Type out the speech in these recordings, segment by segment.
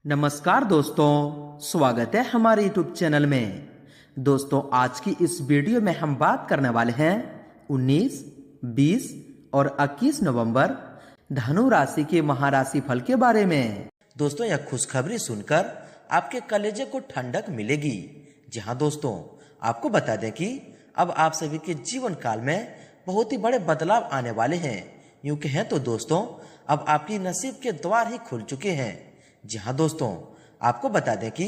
नमस्कार दोस्तों, स्वागत है हमारे YouTube चैनल में। दोस्तों, आज की इस वीडियो में हम बात करने वाले हैं 19, 20 और 21 नवंबर धनु राशि के महाराशि फल के बारे में। दोस्तों, यह खुशखबरी सुनकर आपके कलेजे को ठंडक मिलेगी। जी हाँ दोस्तों, आपको बता दें कि अब आप सभी के जीवन काल में बहुत ही बड़े बदलाव आने वाले हैं। यूं कहें तो दोस्तों, अब आपकी नसीब के द्वार ही खुल चुके हैं। जी हाँ दोस्तों, आपको बता दें कि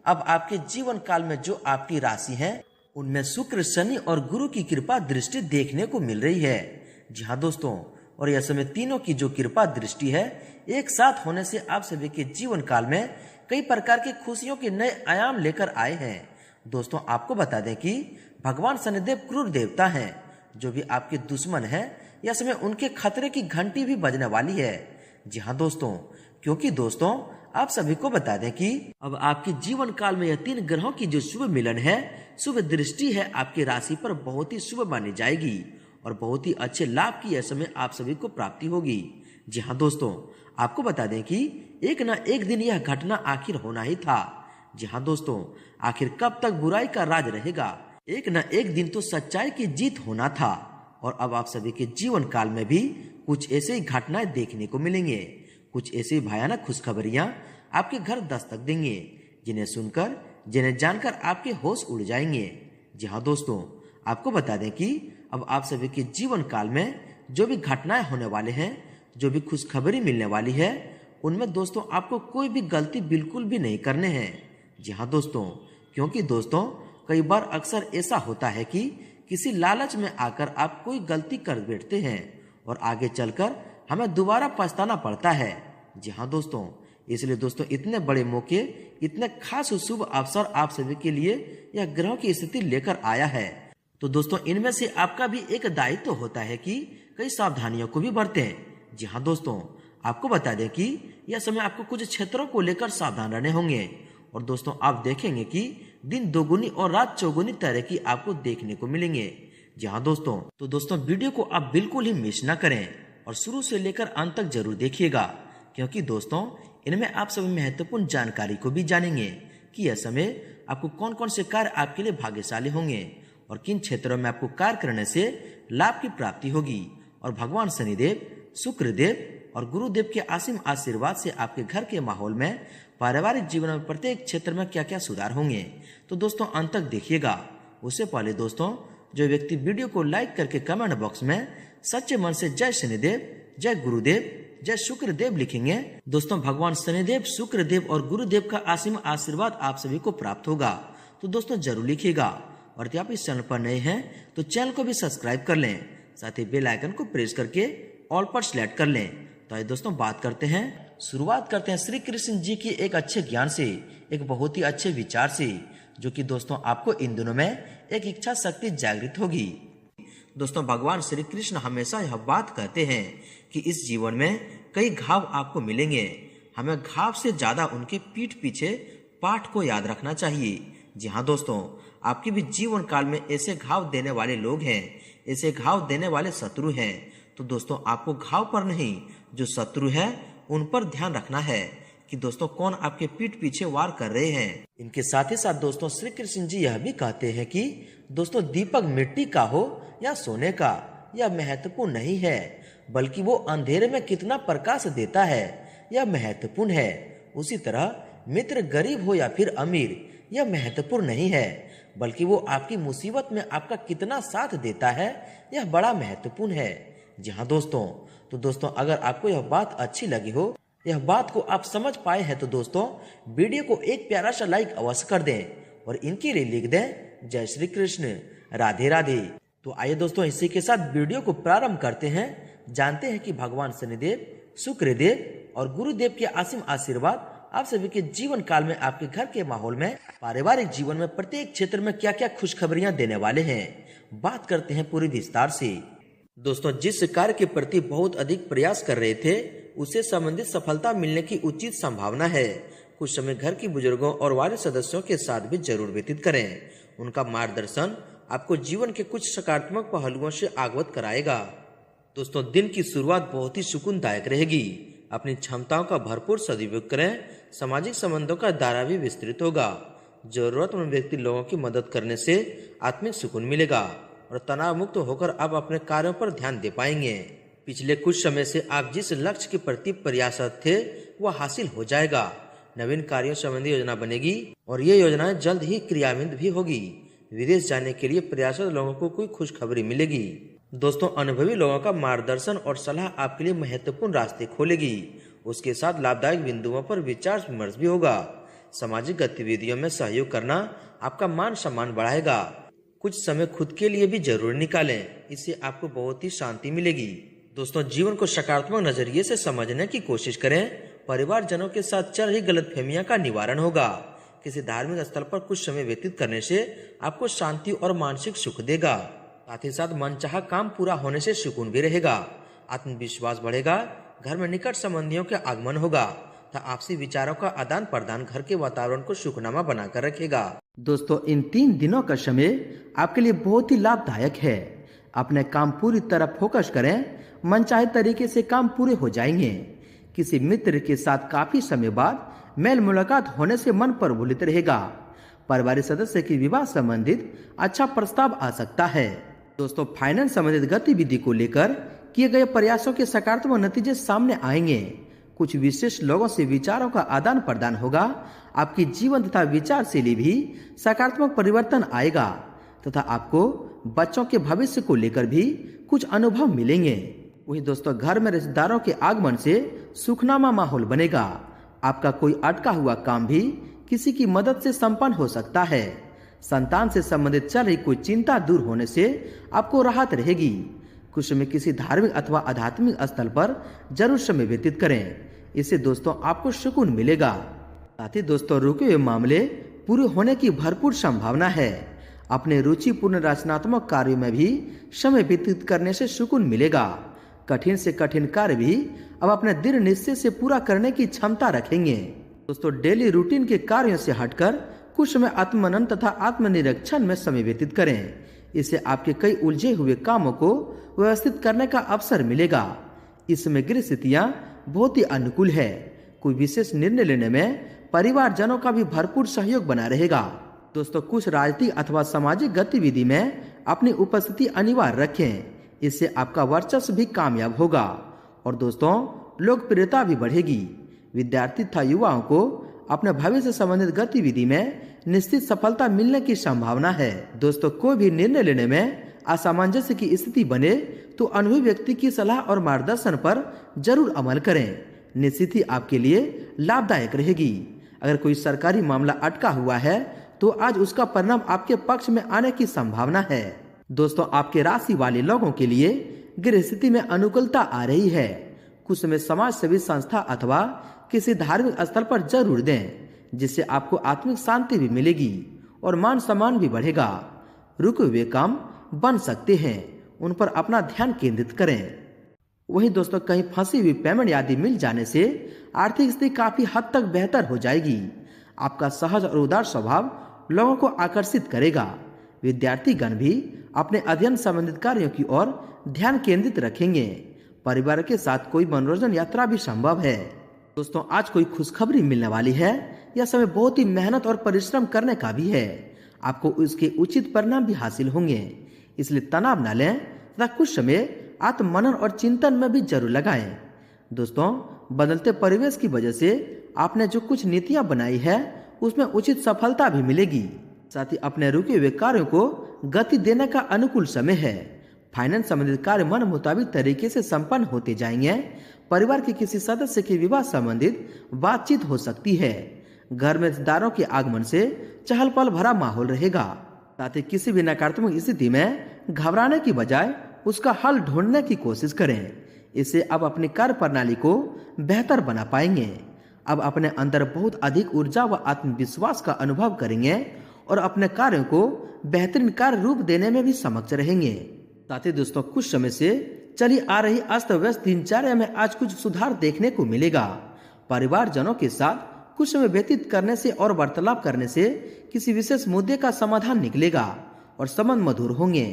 अब आपके जीवन काल में जो आपकी राशि है उनमें शुक्र, शनि और गुरु की कृपा दृष्टि देखने को मिल रही है। जी हाँ दोस्तों, और यह समय तीनों की जो कृपा दृष्टि है एक साथ होने से आप सभी के जीवन काल में कई प्रकार की खुशियों के नए आयाम लेकर आए हैं। दोस्तों, आपको बता दें कि भगवान शनिदेव क्रूर देवता हैं। जो भी आपके दुश्मन हैं, यह समय उनके खतरे की घंटी भी बजने वाली है। जी हाँ दोस्तों, क्योंकि दोस्तों आप सभी को बता दें कि अब आपके जीवन काल में यह 3 ग्रहों की जो शुभ मिलन है, शुभ दृष्टि है, आपकी राशि पर बहुत ही शुभ मानी जाएगी और बहुत ही अच्छे लाभ की यह समय आप सभी को प्राप्ति होगी। जी हाँ दोस्तों, आपको बता दें कि एक न एक दिन यह घटना आखिर होना ही था। जी हाँ दोस्तों, आखिर कब तक बुराई का राज रहेगा? एक न एक दिन तो सच्चाई की जीत होना था और अब आप सभी के जीवन काल में भी कुछ ऐसे ही घटनाएं देखने को मिलेंगे। कुछ ऐसी भयानक खुशखबरियां आपके घर दस्तक देंगे, जिन्हें सुनकर, जिन्हें जानकर आपके होश उड़ जाएंगे। जी हाँ दोस्तों, आपको बता दें कि अब आप सभी के जीवन काल में जो भी घटनाएं होने वाले हैं, जो भी खुशखबरी मिलने वाली है, उनमें दोस्तों आपको कोई भी गलती बिल्कुल भी नहीं करने हैं। जी हाँ दोस्तों, क्योंकि दोस्तों कई बार अक्सर ऐसा होता है कि किसी लालच में आकर आप कोई गलती कर बैठते हैं और आगे चलकर हमें दोबारा पछताना पड़ता है। जी हाँ दोस्तों, इसलिए दोस्तों इतने बड़े मौके, इतने खास शुभ अवसर आप सभी के लिए यह ग्रहों की स्थिति लेकर आया है। तो दोस्तों इनमें से आपका भी एक दायित्व तो होता है कि कई सावधानियों को भी बरतें। जी हाँ दोस्तों, आपको बता दें कि यह समय आपको कुछ क्षेत्रों को लेकर सावधान रहने होंगे और दोस्तों आप देखेंगे कि दिन दोगुनी और रात चौगुनी तरह की आपको देखने को मिलेंगे। जी हाँ दोस्तों, तो दोस्तों वीडियो को आप बिल्कुल ही मिस न करें और शुरू से लेकर अंत तक जरूर देखिएगा, क्योंकि दोस्तों इनमें आप सभी महत्वपूर्ण जानकारी को भी जानेंगे कि यह समय आपको कौन कौन से कार्य आपके लिए भाग्यशाली होंगे और किन क्षेत्रों में आपको कार्य करने से लाभ की प्राप्ति होगी और भगवान शनिदेव, शुक्रदेव और गुरुदेव के असीम आशीर्वाद से आपके घर के माहौल में, पारिवारिक जीवन में प्रत्येक क्षेत्र में क्या क्या सुधार होंगे। तो दोस्तों अंत तक देखिएगा। उससे पहले दोस्तों जो व्यक्ति वीडियो को लाइक करके कमेंट बॉक्स में सच्चे मन से जय शनिदेव, जय गुरुदेव, जय शुक्रदेव लिखेंगे, दोस्तों भगवान शनिदेव, शुक्रदेव और गुरुदेव का असीम आशीर्वाद आप सभी को प्राप्त होगा। तो दोस्तों जरूर लिखिएगा और यदि आप इस चैनल पर नए हैं तो चैनल को भी सब्सक्राइब कर लें, साथ ही बेल आइकन को प्रेस करके ऑल पर सिलेक्ट कर लें। तो आइए दोस्तों शुरुआत करते हैं श्री कृष्ण जी की एक अच्छे ज्ञान से, एक बहुत ही अच्छे विचार से, जो कि दोस्तों आपको इन दिनों में एक इच्छा शक्ति जागृत होगी। दोस्तों भगवान श्री कृष्ण हमेशा यह बात कहते हैं कि इस जीवन में कई घाव आपको मिलेंगे, हमें घाव से ज्यादा उनके पीठ पीछे पाठ को याद रखना चाहिए। जी हाँ दोस्तों, आपके भी जीवन काल में ऐसे घाव देने वाले लोग हैं, ऐसे घाव देने वाले शत्रु हैं। तो दोस्तों आपको घाव पर नहीं, जो शत्रु है उन पर ध्यान रखना है कि दोस्तों कौन आपके पीठ पीछे वार कर रहे हैं। इनके साथ ही साथ दोस्तों श्री कृष्ण जी यह भी कहते हैं कि दोस्तों दीपक मिट्टी का हो या सोने का, यह महत्वपूर्ण नहीं है, बल्कि वो अंधेरे में कितना प्रकाश देता है यह महत्वपूर्ण है। उसी तरह मित्र गरीब हो या फिर अमीर, यह महत्वपूर्ण नहीं है, बल्कि वो आपकी मुसीबत में आपका कितना साथ देता है यह बड़ा महत्वपूर्ण है। जी हाँ दोस्तों, तो दोस्तों अगर आपको यह बात अच्छी लगी हो, यह बात को आप समझ पाए हैं, तो दोस्तों वीडियो को एक प्यारा सा लाइक अवश्य कर दें और इनके लिए लिख दें जय श्री कृष्ण, राधे राधे। तो आइए दोस्तों इसी के साथ वीडियो को प्रारंभ करते हैं। जानते हैं कि भगवान शनिदेव, शुक्रदेव और गुरुदेव के असीम आशीर्वाद आप सभी के जीवन काल में आपके घर के माहौल में, पारिवारिक जीवन में, प्रत्येक क्षेत्र में क्या क्या खुशखबरियां देने वाले हैं। बात करते हैं पूरी विस्तार से। दोस्तों जिस कार्य के प्रति बहुत अधिक प्रयास कर रहे थे उसे संबंधित सफलता मिलने की उचित संभावना है। कुछ समय घर की बुजुर्गों और वार्ड सदस्यों के साथ भी जरूर व्यतीत करें। उनका मार्गदर्शन आपको जीवन के कुछ सकारात्मक पहलुओं से अवगत कराएगा। दोस्तों दिन की शुरुआत बहुत ही सुकूनदायक रहेगी। अपनी क्षमताओं का भरपूर सदुपयोग करें। सामाजिक संबंधों का दायरा भी विस्तृत होगा। जरूरतमंद व्यक्ति लोगों की मदद करने से आत्मिक सुकून मिलेगा और तनाव मुक्त होकर आप अपने कार्यों पर ध्यान दे पाएंगे। पिछले कुछ समय से आप जिस लक्ष्य के प्रति प्रयासरत थे वह हासिल हो जाएगा। नवीन कार्यों संबंधी योजना बनेगी और ये योजनाएं जल्द ही क्रियान्वित भी होगी। विदेश जाने के लिए प्रयासरत लोगों को कोई खुशखबरी मिलेगी। दोस्तों, अनुभवी लोगों का मार्गदर्शन और सलाह आपके लिए महत्वपूर्ण रास्ते खोलेगी। उसके साथ लाभदायक बिंदुओं पर विचार विमर्श भी होगा। सामाजिक गतिविधियों में सहयोग करना आपका मान सम्मान बढ़ाएगा। कुछ समय खुद के लिए भी जरूर निकालें, इससे आपको बहुत ही शांति मिलेगी। दोस्तों, जीवन को सकारात्मक नजरिए से समझने की कोशिश करें। परिवारजनों के साथ चल रही गलतफहमियां का निवारण होगा। किसी धार्मिक स्थल पर कुछ समय व्यतीत करने से आपको शांति और मानसिक सुख देगा। साथ ही साथ मनचाहा काम पूरा होने से सुकून भी रहेगा। आत्मविश्वास बढ़ेगा। घर में निकट संबंधियों के आगमन होगा तथा आपसी विचारों का आदान प्रदान घर के वातावरण को सुखनामा बनाकर रखेगा। दोस्तों, इन 3 दिनों का समय आपके लिए बहुत ही लाभदायक है। अपने काम पूरी तरह फोकस करें। मनचाहे तरीके से काम पूरे हो जाएंगे। किसी मित्र के साथ काफी समय बाद मेल मुलाकात होने से मन प्रफुल्लित रहेगा। पारिवारिक सदस्य की विवाह संबंधित अच्छा प्रस्ताव आ सकता है। दोस्तों, फाइनेंस संबंधित गतिविधि को लेकर किए गए प्रयासों के सकारात्मक नतीजे सामने आएंगे। कुछ विशेष लोगों से विचारों का आदान प्रदान होगा। आपकी जीवन तथा विचार शैली भी सकारात्मक परिवर्तन आएगा तथा आपको बच्चों के भविष्य को लेकर भी कुछ अनुभव मिलेंगे। वहीं दोस्तों, घर में रिश्तेदारों के आगमन से सुखनामा माहौल बनेगा। आपका कोई अटका हुआ काम भी किसी की मदद से संपन्न हो सकता है। संतान से संबंधित चल रही कोई चिंता दूर होने से आपको राहत रहेगी। कुछ समय किसी धार्मिक अथवा आध्यात्मिक स्थल पर जरूर समय व्यतीत करें। इससे दोस्तों आपको सुकून मिलेगा। साथ ही दोस्तों, रुके हुए मामले पूरे होने की भरपूर संभावना है। अपने रुचिपूर्ण रचनात्मक कार्यों में भी समय व्यतीत करने से सुकून मिलेगा। कठिन से कठिन कार्य भी अब अपने दृढ़ निश्चय से पूरा करने की क्षमता रखेंगे। दोस्तों, डेली रूटीन के कार्यों से हटकर कुछ समय आत्मनन तथा आत्मनिरीक्षण में समय व्यतीत करें। इससे आपके कई उलझे हुए कामों को व्यवस्थित करने का अवसर मिलेगा। इस समय गृह स्थितियां बहुत ही अनुकूल है। कोई विशेष निर्णय लेने में परिवारजनों का भी भरपूर सहयोग बना रहेगा। दोस्तों, कुछ राजनीतिक अथवा सामाजिक गतिविधि में अपनी उपस्थिति अनिवार्य रखें। इससे आपका वर्चस्व भी कामयाब होगा और दोस्तों लोकप्रियता भी बढ़ेगी। विद्यार्थी तथा युवाओं को अपने भविष्य संबंधित गतिविधि में निश्चित सफलता मिलने की संभावना है। दोस्तों, कोई भी निर्णय लेने में असामंजस्य की स्थिति बने तो अनुभवी व्यक्ति की सलाह और मार्गदर्शन पर जरूर अमल करें। निश्चित ही आपके लिए लाभदायक रहेगी। अगर कोई सरकारी मामला अटका हुआ है तो आज उसका परिणाम आपके पक्ष में आने की संभावना है। दोस्तों, आपके राशि वाले लोगों के लिए गृह स्थिति में अनुकूलता आ रही है। कुछ समय समाज सेवी संस्था अथवा किसी धार्मिक स्थल पर जरूर दें, जिससे आपको आत्मिक शांति भी मिलेगी और मान सम्मान भी बढ़ेगा। रुके हुए काम बन सकते हैं, उन पर अपना ध्यान केंद्रित करें। वहीं दोस्तों, कहीं फंसी हुई पेमेंट आदि मिल जाने से आर्थिक स्थिति काफी हद तक बेहतर हो जाएगी। आपका सहज और उदार स्वभाव लोगों को आकर्षित करेगा। विद्यार्थीगण भी अपने अध्ययन संबंधित कार्यों की ओर ध्यान केंद्रित रखेंगे। परिवार के साथ कोई मनोरंजन यात्रा भी संभव है। दोस्तों, आज कोई खुशखबरी मिलने वाली है। यह समय बहुत ही मेहनत और परिश्रम करने का भी है। आपको उसके उचित परिणाम भी हासिल होंगे, इसलिए तनाव न लें तथा कुछ समय आत्ममनन और चिंतन में भी जरूर लगाएं। दोस्तों, बदलते परिवेश की वजह से आपने जो कुछ नीतियां बनाई है उसमें उचित सफलता भी मिलेगी। साथ ही अपने रुके हुए कार्यों को गति देने का अनुकूल समय है। फाइनेंस संबंधित कार्य मन मुताबिक तरीके से संपन्न होते जाएंगे। परिवार के किसी सदस्य के विवाह संबंधित बातचीत हो सकती है। घर में रिश्तेदारों के आगमन से चहल पहल भरा माहौल रहेगा। साथ ही किसी भी नकारात्मक स्थिति में घबराने की बजाय उसका हल ढूंढने की कोशिश करें। इससे अब अपनी कार्य प्रणाली को बेहतर बना पाएंगे। अब अपने अंदर बहुत अधिक ऊर्जा व आत्मविश्वास का अनुभव करेंगे और अपने कार्यों को बेहतरीन कार्य रूप देने में भी समक्ष रहेंगे। साथ ही दोस्तों, कुछ समय से चली आ रही अस्त व्यस्त दिनचर्या में आज कुछ सुधार देखने को मिलेगा। परिवारजनों के साथ कुछ समय व्यतीत करने से और वार्तालाप करने से किसी विशेष मुद्दे का समाधान निकलेगा और संबंध मधुर होंगे।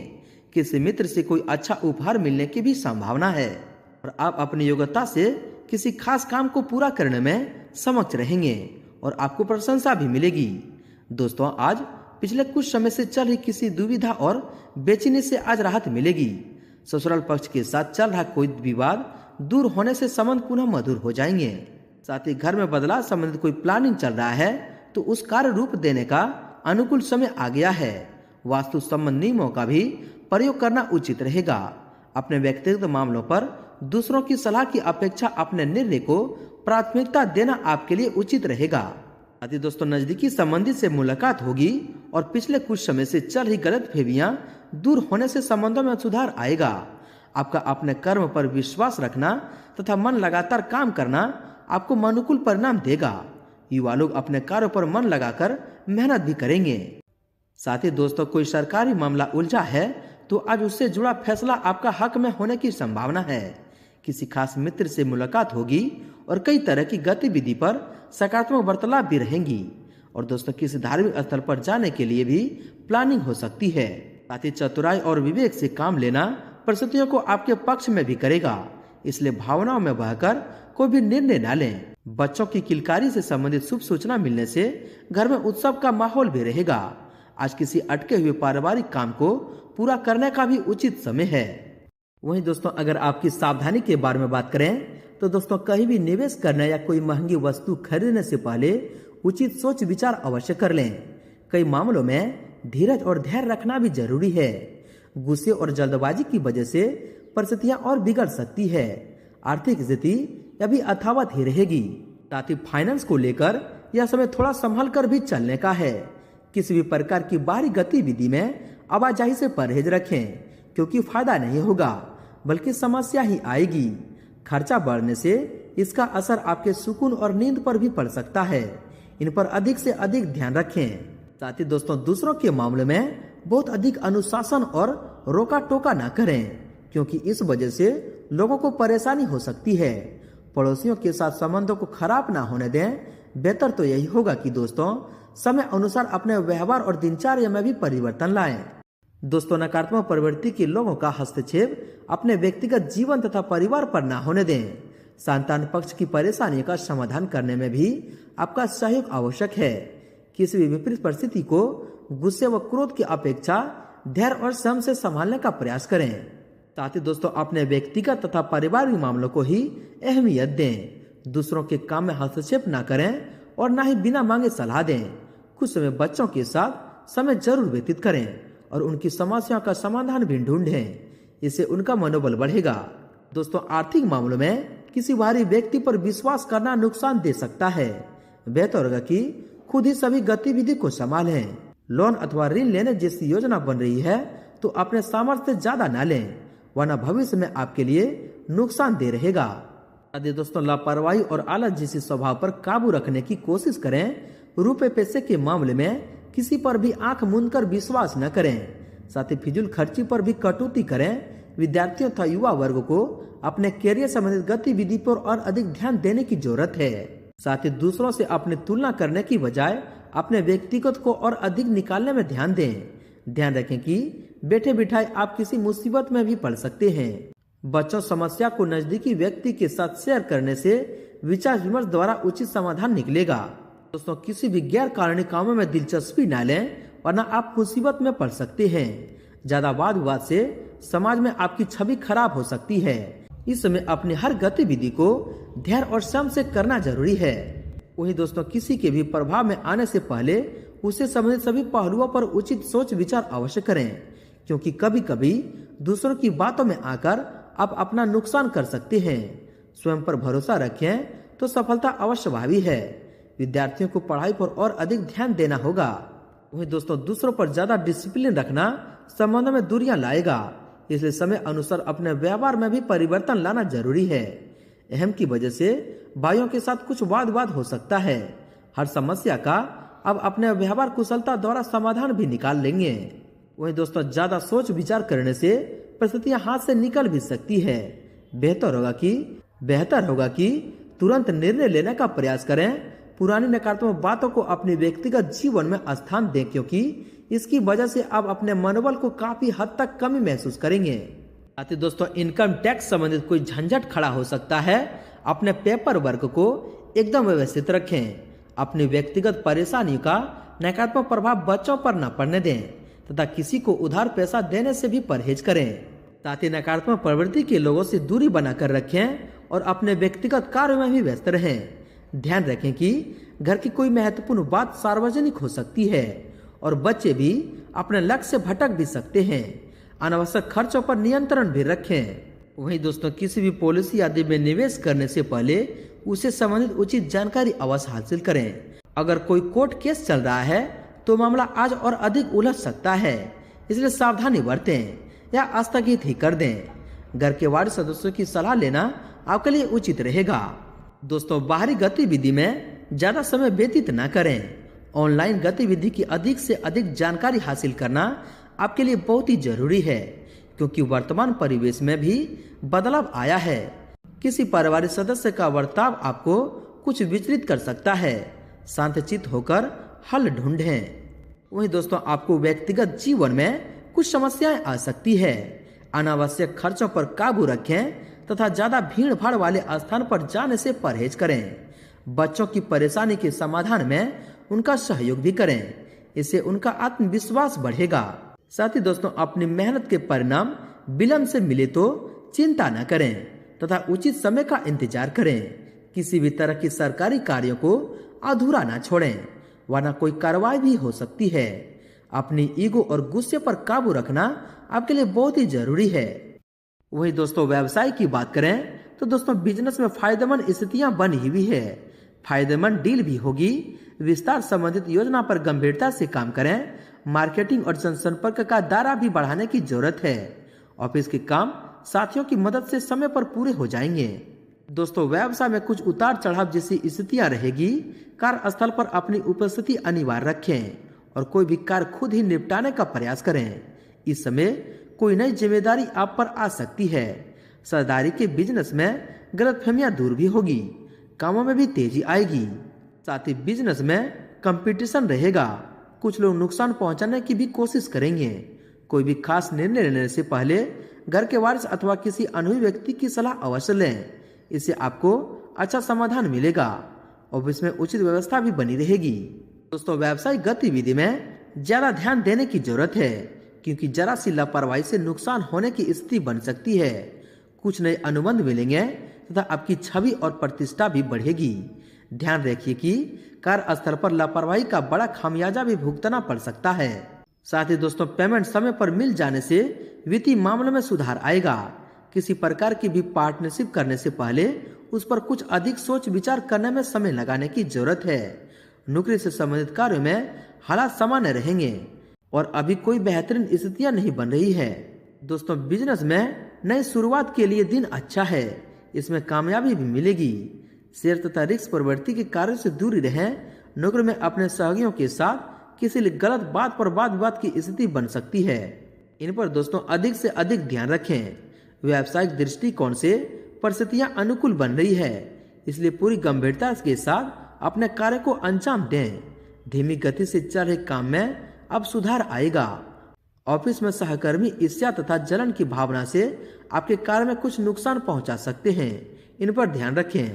किसी मित्र से कोई अच्छा उपहार मिलने की भी संभावना है और आप अपनी योग्यता से किसी खास काम को पूरा करने में समक्ष रहेंगे और आपको प्रशंसा भी मिलेगी। दोस्तों, आज पिछले कुछ समय से चल रही किसी दुविधा और बेचैनी से आज राहत मिलेगी। ससुराल पक्ष के साथ चल रहा कोई विवाद दूर होने से संबंध पुनः मधुर हो जाएंगे। साथ ही घर में बदलाव संबंधित कोई प्लानिंग चल रहा है तो उस कार्य रूप देने का अनुकूल समय आ गया है। वास्तु संबंध नियमों का भी प्रयोग करना उचित रहेगा। अपने व्यक्तिगत मामलों पर दूसरों की सलाह की अपेक्षा अपने निर्णय को प्राथमिकता देना आपके लिए उचित रहेगा। साथ ही दोस्तों, नजदीकी संबंधी से मुलाकात होगी और पिछले कुछ समय से चल रही गलतफहमियां दूर होने से संबंधों में सुधार आएगा। आपका अपने कर्म पर विश्वास रखना तथा मन लगातार काम करना आपको अनुकूल परिणाम देगा। युवा लोग अपने कार्यों पर मन लगाकर मेहनत भी करेंगे। साथ ही दोस्तों, कोई सरकारी मामला उलझा है तो आज उससे जुड़ा फैसला आपका हक में होने की संभावना है। किसी खास मित्र से मुलाकात होगी और कई तरह की गतिविधि पर सकारात्मक वार्तालाप भी रहेंगी। और दोस्तों, किसी धार्मिक स्थल पर जाने के लिए भी प्लानिंग हो सकती है। साथ ही चतुराई और विवेक से काम लेना परिस्थितियों को आपके पक्ष में भी करेगा, इसलिए भावनाओं में बहकर कोई भी निर्णय न लें। बच्चों की किलकारी से संबंधित शुभ सूचना मिलने से घर में उत्सव का माहौल भी रहेगा। आज किसी अटके हुए पारिवारिक काम को पूरा करने का भी उचित समय है। वहीं दोस्तों, अगर आपकी सावधानी के बारे में बात करें तो दोस्तों, कहीं भी निवेश करने या कोई महंगी वस्तु खरीदने से पहले उचित सोच विचार अवश्य कर लें। कई मामलों में धीरज और धैर्य रखना भी जरूरी है। गुस्से और जल्दबाजी की वजह से परिस्थितियां और बिगड़ सकती है। आर्थिक स्थिति अभी यथावत ही रहेगी। साथ ही फाइनेंस को लेकर यह समय थोड़ा संभल कर भी चलने का है। किसी भी प्रकार की बाहरी गतिविधि में आवाजाही से परहेज रखें, क्योंकि फायदा नहीं होगा बल्कि समस्या ही आएगी। खर्चा बढ़ने से इसका असर आपके सुकून और नींद पर भी पड़ सकता है। इन पर अधिक से अधिक ध्यान रखें। साथ ही दोस्तों, दूसरों के मामले में बहुत अधिक अनुशासन और रोका टोका न करें, क्योंकि इस वजह से लोगों को परेशानी हो सकती है। पड़ोसियों के साथ संबंधों को खराब ना होने दें। बेहतर तो यही होगा कि दोस्तों, समय अनुसार अपने व्यवहार और दिनचर्या में भी परिवर्तन लाएं। दोस्तों, नकारात्मक प्रवृत्ति के लोगों का हस्तक्षेप अपने व्यक्तिगत जीवन तथा परिवार पर ना होने दें। संतान पक्ष की परेशानी का समाधान करने में भी आपका सहयोग आवश्यक है। किसी भी विपरीत परिस्थिति को गुस्से व क्रोध की अपेक्षा धैर्य और संयम से संभालने का प्रयास करें। साथ ही दोस्तों, अपने व्यक्तिगत तथा पारिवारिक मामलों को ही अहमियत दें। दूसरों के काम में हस्तक्षेप न करें और न ही बिना मांगे सलाह दें। कुछ समय बच्चों के साथ समय जरूर व्यतीत करें और उनकी समस्याओं का समाधान भी ढूंढें। इससे उनका मनोबल बढ़ेगा। दोस्तों, आर्थिक मामलों में किसी बाहरी व्यक्ति पर विश्वास करना नुकसान दे सकता है। बेहतर होगा कि खुद ही सभी गतिविधि को संभालें। लोन अथवा ऋण लेने जैसी योजना बन रही है तो अपने सामर्थ्य से ज्यादा न लें, वरना भविष्य में आपके लिए नुकसान दे रहेगा। यदि दोस्तों, लापरवाही और आलस जैसे स्वभाव पर काबू रखने की कोशिश करें। रुपए पैसे के मामले में किसी पर भी आंख मूंद कर विश्वास न करें। साथ ही फिजूल खर्ची पर भी कटौती करें। विद्यार्थियों तथा युवा वर्ग को अपने कैरियर संबंधित गतिविधि पर और अधिक ध्यान देने की जरूरत है। साथ ही दूसरों से अपनी तुलना करने की बजाय अपने व्यक्तिगत को और अधिक निकालने में ध्यान दें। ध्यान रखें कि बैठे बिठाए आप किसी मुसीबत में भी पड़ सकते हैं। बच्चों, समस्या को नजदीकी व्यक्ति के साथ शेयर करने से विचार विमर्श द्वारा उचित समाधान निकलेगा। दोस्तों, किसी भी गैर कानूनी कामों में दिलचस्पी न लें, वरना आप मुसीबत में पड़ सकते हैं। ज्यादा वाद विवाद से समाज में आपकी छवि खराब हो सकती है। इस समय अपनी हर गतिविधि को धैर्य और संयम से करना जरूरी है। वहीं दोस्तों, किसी के भी प्रभाव में आने से पहले उससे संबंधित सभी पहलुओं पर उचित सोच विचार अवश्य करें, क्योंकि कभी कभी दूसरों की बातों में आकर आप अपना नुकसान कर सकते हैं। स्वयं पर भरोसा रखें तो सफलता अवश्य भावी है। विद्यार्थियों को पढ़ाई पर और अधिक ध्यान देना होगा। वहीं दोस्तों, दूसरों पर ज्यादा डिसिप्लिन रखना संबंधों में दूरियां लाएगा, इसलिए समय अनुसार अपने व्यवहार में भी परिवर्तन लाना जरूरी है। अहम की वजह से भाइयों के साथ कुछ वाद विवाद हो सकता है। हर समस्या का अब अपने व्यवहार कुशलता द्वारा समाधान भी निकाल लेंगे। वहीं दोस्तों, ज्यादा सोच विचार करने से परिस्थितियां हाथ से निकल भी सकती है। बेहतर होगा कि तुरंत निर्णय लेने का प्रयास करें। पुरानी नकारात्मक बातों को अपने व्यक्तिगत जीवन में स्थान दें, क्योंकि इसकी वजह से आप अपने मनोबल को काफी हद तक कमी महसूस करेंगे। साथ ही दोस्तों, इनकम टैक्स संबंधित कोई झंझट खड़ा हो सकता है। अपने पेपर वर्क को एकदम व्यवस्थित रखें। अपनी व्यक्तिगत परेशानियों का नकारात्मक प्रभाव बच्चों पर न पड़ने दें तथा किसी को उधार पैसा देने से भी परहेज करें। साथ ही नकारात्मक प्रवृत्ति के लोगों से दूरी बनाकर रखें और अपने व्यक्तिगत कार्यों में भी व्यस्त रहें। ध्यान रखें कि घर की कोई महत्वपूर्ण बात सार्वजनिक हो सकती है और बच्चे भी अपने लक्ष्य से भटक भी सकते हैं। अनावश्यक खर्चों पर नियंत्रण भी रखें। वहीं दोस्तों, किसी भी पॉलिसी आदि में निवेश करने से पहले उसे संबंधित उचित जानकारी अवश्य हासिल करें। अगर कोई कोर्ट केस चल रहा है तो मामला आज और अधिक उलझ सकता है, इसलिए सावधानी बरतें या स्थगित ही कर दें। घर के वार्ड सदस्यों की सलाह लेना आपके लिए उचित रहेगा। दोस्तों, बाहरी गतिविधि में ज्यादा समय व्यतीत न करें। ऑनलाइन गतिविधि की अधिक से अधिक जानकारी हासिल करना आपके लिए बहुत ही जरूरी है, क्योंकि वर्तमान परिवेश में भी बदलाव आया है। किसी पारिवारिक सदस्य का बर्ताव आपको कुछ विचलित कर सकता है। शांतचित्त होकर हल ढूंढें। वहीं दोस्तों, आपको व्यक्तिगत जीवन में कुछ समस्याएं आ सकती है। अनावश्यक खर्चों पर काबू रखें तथा ज्यादा भीड़ भाड़ वाले स्थान पर जाने से परहेज करें। बच्चों की परेशानी के समाधान में उनका सहयोग भी करें, इससे उनका आत्मविश्वास बढ़ेगा। साथ ही दोस्तों, अपनी मेहनत के परिणाम विलंब से मिले तो चिंता न करें तथा उचित समय का इंतजार करें। किसी भी तरह की सरकारी कार्यों को अधूरा न छोड़ें, वरना कोई कार्रवाई भी हो सकती है। अपनी ईगो और गुस्से पर काबू रखना आपके लिए बहुत ही जरूरी है। वही दोस्तों, व्यवसाय की बात करें तो दोस्तों, बिजनेस में फायदेमंद स्थितियां बनी हुई है। फायदेमंद डील भी होगी। विस्तार संबंधित योजना पर गंभीरता से काम करें। मार्केटिंग और जनसंपर्क का दायरा भी बढ़ाने की जरूरत है। ऑफिस के काम साथियों की मदद से समय पर पूरे हो जाएंगे। दोस्तों, व्यवसाय में कुछ उतार चढ़ाव जैसी स्थितियां रहेगी। कार्यस्थल पर अपनी उपस्थिति अनिवार्य रखें और कोई भी कार्य खुद ही निपटाने का प्रयास करें। इस समय कोई नई जिम्मेदारी आप पर आ सकती है। सरदारी के बिजनेस में गलतफहमियां दूर भी होगी। कामों में भी तेजी आएगी। साथ ही बिजनेस में कंपटीशन रहेगा। कुछ लोग नुकसान पहुंचाने की भी कोशिश करेंगे। कोई भी खास निर्णय लेने से पहले घर के वारिस अथवा किसी अनुभवी व्यक्ति की सलाह अवश्य लें। इससे आपको अच्छा समाधान मिलेगा। ऑफिस में उचित व्यवस्था भी बनी रहेगी। दोस्तों, व्यावसायिक गतिविधि में ज्यादा ध्यान देने की जरूरत है, क्योंकि जरा सी लापरवाही से नुकसान होने की स्थिति बन सकती है। कुछ नए अनुबंध मिलेंगे तथा आपकी छवि और प्रतिष्ठा भी बढ़ेगी। ध्यान रखिए कि कार्यस्थल पर लापरवाही का बड़ा खामियाजा भी भुगतना पड़ सकता है। साथ ही दोस्तों, पेमेंट समय पर मिल जाने से वित्तीय मामलों में सुधार आएगा। किसी प्रकार की भी पार्टनरशिप करने से पहले उस पर कुछ अधिक सोच विचार करने में समय लगाने की जरूरत है। नौकरी से संबंधित कार्यों में हालात सामान्य रहेंगे और अभी कोई बेहतरीन स्थितियां नहीं बन रही है। दोस्तों, बिजनेस में नई शुरुआत के लिए दिन अच्छा है। इसमें कामयाबी भी मिलेगी। शेयर तथा रिस्क प्रवृत्ति के कार्यों से दूरी रहें। नौकरी में अपने सहयोगियों के साथ किसी गलत बात पर वाद विवाद की स्थिति बन सकती है। इन पर दोस्तों अधिक से अधिक ध्यान रखें। व्यावसायिक दृष्टिकोण से परिस्थितियां अनुकूल बन रही है, इसलिए पूरी गंभीरता के साथ अपने कार्य को अंजाम दें। धीमी गति से चल रहे काम में अब सुधार आएगा। ऑफिस में सहकर्मी ईर्ष्या तथा जलन की भावना से आपके कार्य में कुछ नुकसान पहुंचा सकते हैं। इन पर ध्यान रखें।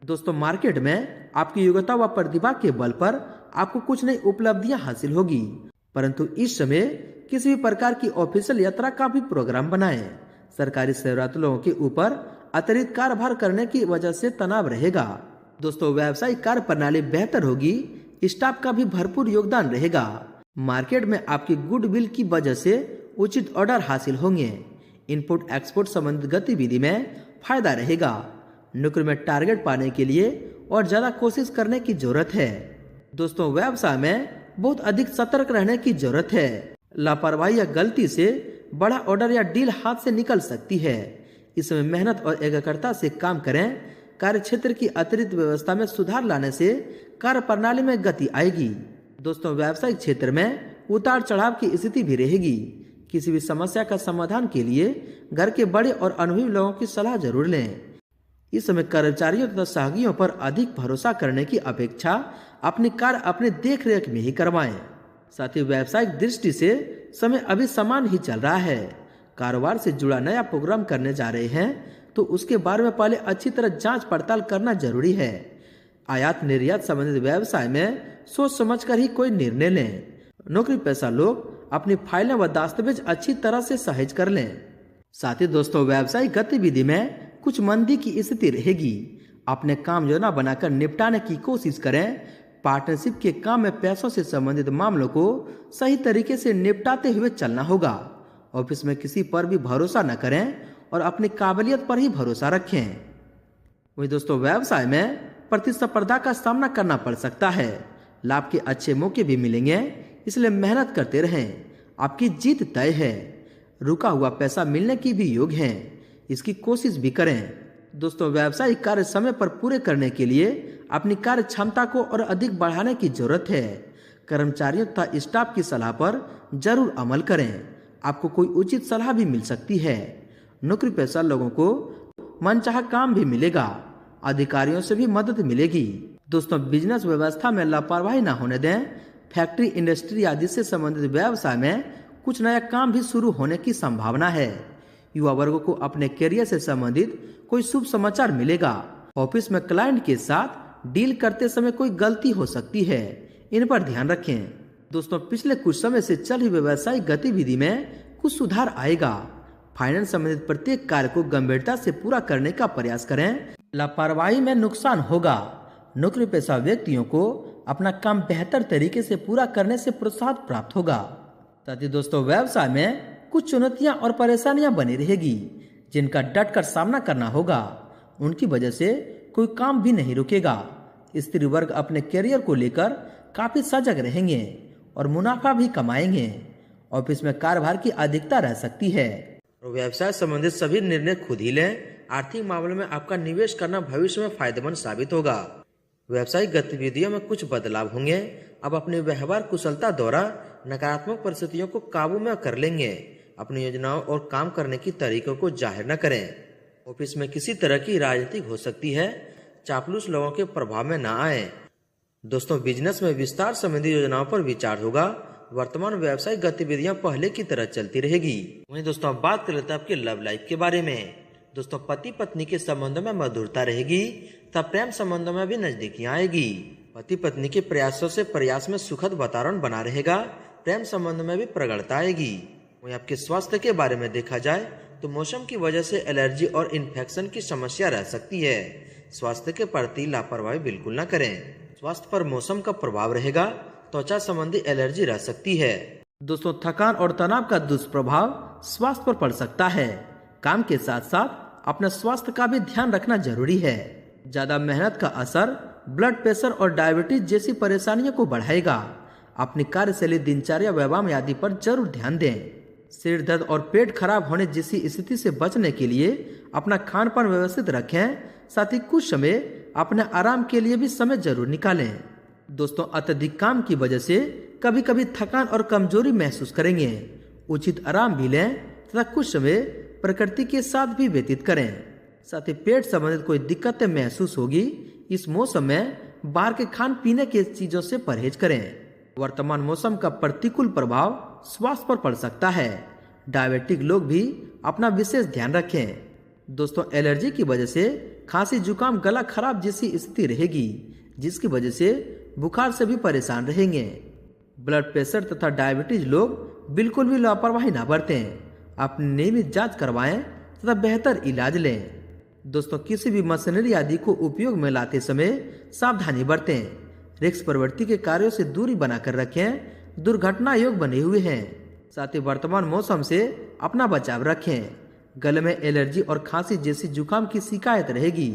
दोस्तों, मार्केट में आपकी योग्यता व प्रतिभा के बल पर आपको कुछ नई उपलब्धियां हासिल होगी, परंतु इस समय किसी भी प्रकार की ऑफिशियल यात्रा का भी प्रोग्राम बनाएं। सरकारी सेवारत लोगों के ऊपर अतिरिक्त कार्यभार करने की वजह से तनाव रहेगा। दोस्तों, व्यावसायिक कार्य प्रणाली बेहतर होगी। स्टाफ का भी भरपूर योगदान रहेगा। मार्केट में आपकी गुडविल की वजह से उचित ऑर्डर हासिल होंगे। इनपुट एक्सपोर्ट संबंधित गतिविधि में फायदा रहेगा। नौकरी में टारगेट पाने के लिए और ज्यादा कोशिश करने की जरूरत है। दोस्तों, व्यवसाय में बहुत अधिक सतर्क रहने की जरूरत है। लापरवाही या गलती से बड़ा ऑर्डर या डील हाथ से निकल सकती है। इसमें मेहनत और एकाग्रता से काम करें। कार्य क्षेत्र की अतिरिक्त व्यवस्था में सुधार लाने से कार्य प्रणाली में गति आएगी। दोस्तों, व्यावसायिक क्षेत्र में उतार चढ़ाव की स्थिति भी रहेगी। किसी भी समस्या का समाधान के लिए घर के बड़े और अनुभवी लोगों की सलाह जरूर लें। इस समय कर्मचारियों तथा सहयोगियों पर अधिक भरोसा करने की अपेक्षा अपनी कार्य अपने देख रेख में ही करवाएं। साथ ही व्यावसायिक दृष्टि से समय अभी समान ही चल रहा है। कारोबार से जुड़ा नया प्रोग्राम करने जा रहे हैं तो उसके बारे में पहले अच्छी तरह जांच पड़ताल करना जरूरी है। आयात निर्यात संबंधित व्यवसाय में सोच समझकर ही कोई निर्णय लें। नौकरी पेशा लोग अपनी फाइलें व दस्तावेज अच्छी तरह से सहेज कर लें। साथ ही दोस्तों, व्यावसायिक गतिविधि में कुछ मंदी की स्थिति रहेगी। अपने काम योजना बनाकर निपटाने की कोशिश करें। पार्टनरशिप के काम में पैसों से संबंधित मामलों को सही तरीके से निपटाते हुए चलना होगा। ऑफिस में किसी पर भी भरोसा न करें और अपनी काबिलियत पर ही भरोसा रखें। वही दोस्तों, व्यवसाय में प्रतिस्पर्धा का सामना करना पड़ सकता है। लाभ के अच्छे मौके भी मिलेंगे, इसलिए मेहनत करते रहें। आपकी जीत तय है। रुका हुआ पैसा मिलने की भी योग है, इसकी कोशिश भी करें। दोस्तों, व्यावसायिक कार्य समय पर पूरे करने के लिए अपनी कार्य क्षमता को और अधिक बढ़ाने की जरूरत है। कर्मचारियों तथा स्टाफ की सलाह पर जरूर अमल करें। आपको कोई उचित सलाह भी मिल सकती है। नौकरी पेशा लोगों को मनचाहा काम भी मिलेगा। अधिकारियों से भी मदद मिलेगी। दोस्तों, बिजनेस व्यवस्था में लापरवाही न होने दें। फैक्ट्री, इंडस्ट्री आदि से संबंधित व्यवसाय में कुछ नया काम भी शुरू होने की संभावना है। युवा वर्ग को अपने करियर से संबंधित कोई शुभ समाचार मिलेगा। ऑफिस में क्लाइंट के साथ डील करते समय कोई गलती हो सकती है, इन पर ध्यान रखें। दोस्तों, पिछले कुछ समय से चल रही व्यवसायिक गतिविधि में कुछ सुधार आएगा। फाइनेंस संबंधित प्रत्येक कार्य को गंभीरता से पूरा करने का प्रयास करें। लापरवाही में नुकसान होगा। नौकरी पेशा व्यक्तियों को अपना काम बेहतर तरीके से पूरा करने से प्रोत्साहन प्राप्त होगा। साथ ही दोस्तों, व्यवसाय में कुछ चुनौतियां और परेशानियां बनी रहेगी, जिनका डटकर सामना करना होगा। उनकी वजह से कोई काम भी नहीं रुकेगा। स्त्री वर्ग अपने करियर को लेकर काफी सजग रहेंगे और मुनाफा भी कमाएंगे। ऑफिस में कार्यभार की अधिकता रह सकती है। व्यवसाय संबंधित सभी निर्णय खुद ही लें। आर्थिक मामलों में आपका निवेश करना भविष्य में फायदेमंद साबित होगा। व्यवसायिक गतिविधियों में कुछ बदलाव होंगे। अब अपनी व्यवहार कुशलता द्वारा नकारात्मक परिस्थितियों को काबू में कर लेंगे। अपनी योजनाओं और काम करने की तरीकों को जाहिर न करें। ऑफिस में किसी तरह की राजनीति हो सकती है। चापलूस लोगों के प्रभाव में न आए। दोस्तों, बिजनेस में विस्तार संबंधी योजनाओं पर विचार होगा। वर्तमान व्यवसायिक गतिविधियां पहले की तरह चलती रहेगी। वहीं दोस्तों, अब बात कर लेते हैं आपके लव लाइफ के बारे में। दोस्तों, पति पत्नी के संबंधों में मधुरता रहेगी तथा प्रेम संबंधों में भी नजदीकियां आएगी। पति पत्नी के प्रयासों से प्रयास में सुखद वातावरण बना रहेगा। प्रेम संबंध में भी प्रगाढ़ता आएगी। वहीं आपके स्वास्थ्य के बारे में देखा जाए तो मौसम की वजह से एलर्जी और इन्फेक्शन की समस्या रह सकती है। स्वास्थ्य के प्रति लापरवाही बिल्कुल न करें। स्वास्थ्य पर मौसम का प्रभाव रहेगा। त्वचा संबंधी एलर्जी रह सकती है। दोस्तों, थकान और तनाव का दुष्प्रभाव स्वास्थ्य पर पड़ सकता है। काम के साथ साथ अपने स्वास्थ्य का भी ध्यान रखना जरूरी है। ज्यादा मेहनत का असर ब्लड प्रेशर और डायबिटीज जैसी परेशानियों को बढ़ाएगा। अपनी कार्यशैली, दिनचर्या, व्यायाम आदि पर जरूर ध्यान दें। सिर दर्द और पेट खराब होने जैसी स्थिति से बचने के लिए अपना खान पान व्यवस्थित रखें। साथ ही कुछ समय अपने आराम के लिए भी समय जरूर निकालें। दोस्तों, अत्यधिक काम की वजह से कभी कभी थकान और कमजोरी महसूस करेंगे। उचित आराम भी लें तथा कुछ समय प्रकृति के साथ भी व्यतीत करें। साथ ही पेट संबंधित कोई दिक्कतें महसूस होगी। इस मौसम में बाहर के खान पीने की चीजों से परहेज करें। वर्तमान मौसम का प्रतिकूल प्रभाव स्वास्थ्य पर पड़ सकता है। डायबिटिक लोग भी अपना विशेष ध्यान रखें। दोस्तों, एलर्जी की वजह से खांसी, जुकाम, गला खराब जैसी स्थिति रहेगी, जिसकी वजह से बुखार से भी परेशान रहेंगे। ब्लड प्रेशर तथा डायबिटीज लोग बिल्कुल भी लापरवाही न बरतें। अपनी नियमित जांच करवाएं तथा बेहतर इलाज लें। दोस्तों, किसी भी मशीनरी आदि को उपयोग में लाते समय सावधानी बरतें। रिस्क प्रवृत्ति के कार्यों से दूरी बनाकर रखें। दुर्घटना योग बने हुए हैं। साथ ही वर्तमान मौसम से अपना बचाव रखें। गले में एलर्जी और खांसी जैसी जुकाम की शिकायत रहेगी,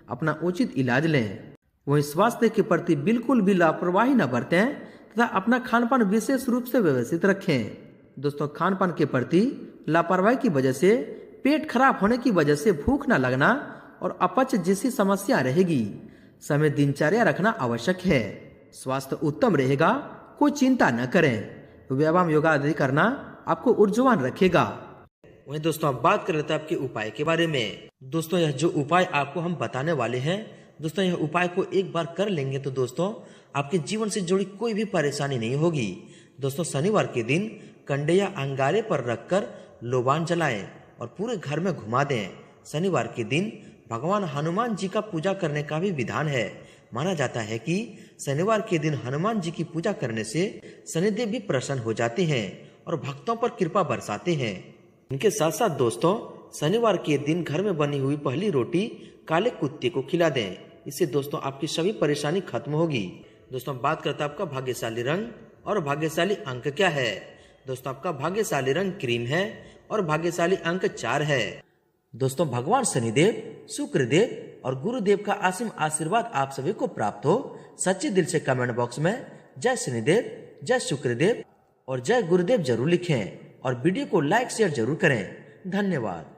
अपना उचित इलाज लें। वहीं स्वास्थ्य के प्रति बिल्कुल भी लापरवाही न बरतें तथा अपना खान पान विशेष रूप से व्यवस्थित रखें। दोस्तों, खान पान के प्रति लापरवाही की वजह से पेट खराब होने की वजह से भूख न लगना और अपच जैसी समस्या रहेगी। समय दिनचर्या रखना आवश्यक है। स्वास्थ्य उत्तम रहेगा, कोई चिंता न करें। व्यायाम, योगा आदि करना आपको ऊर्जावान रखेगा। वहीं दोस्तों, अब बात कर लेते हैं आपके उपाय के बारे में। दोस्तों, यह जो उपाय आपको हम बताने वाले हैं, दोस्तों यह उपाय को एक बार कर लेंगे तो दोस्तों आपके जीवन से जुड़ी कोई भी परेशानी नहीं होगी। दोस्तों, शनिवार के दिन कंडे या अंगारे पर रखकर लोबान जलाएं और पूरे घर में घुमा दें। शनिवार के दिन भगवान हनुमान जी का पूजा करने का भी विधान है। माना जाता है कि शनिवार के दिन हनुमान जी की पूजा करने से शनिदेव भी प्रसन्न हो जाते हैं और भक्तों पर कृपा बरसाते हैं। इनके साथ साथ दोस्तों, शनिवार के दिन घर में बनी हुई पहली रोटी काले कुत्ते को खिला दें। इससे दोस्तों आपकी सभी परेशानी खत्म होगी। दोस्तों बात करते हैं आपका भाग्यशाली रंग और भाग्यशाली अंक क्या है। दोस्तों आपका भाग्यशाली रंग क्रीम है और भाग्यशाली अंक 4 है। दोस्तों भगवान शनिदेव, शुक्रदेव और गुरुदेव का असीम आशीर्वाद आप सभी को प्राप्त हो। सच्चे दिल से कमेंट बॉक्स में जय शनिदेव, जय शुक्रदेव और जय गुरुदेव जरूर लिखें और वीडियो को लाइक शेयर जरूर करें। धन्यवाद।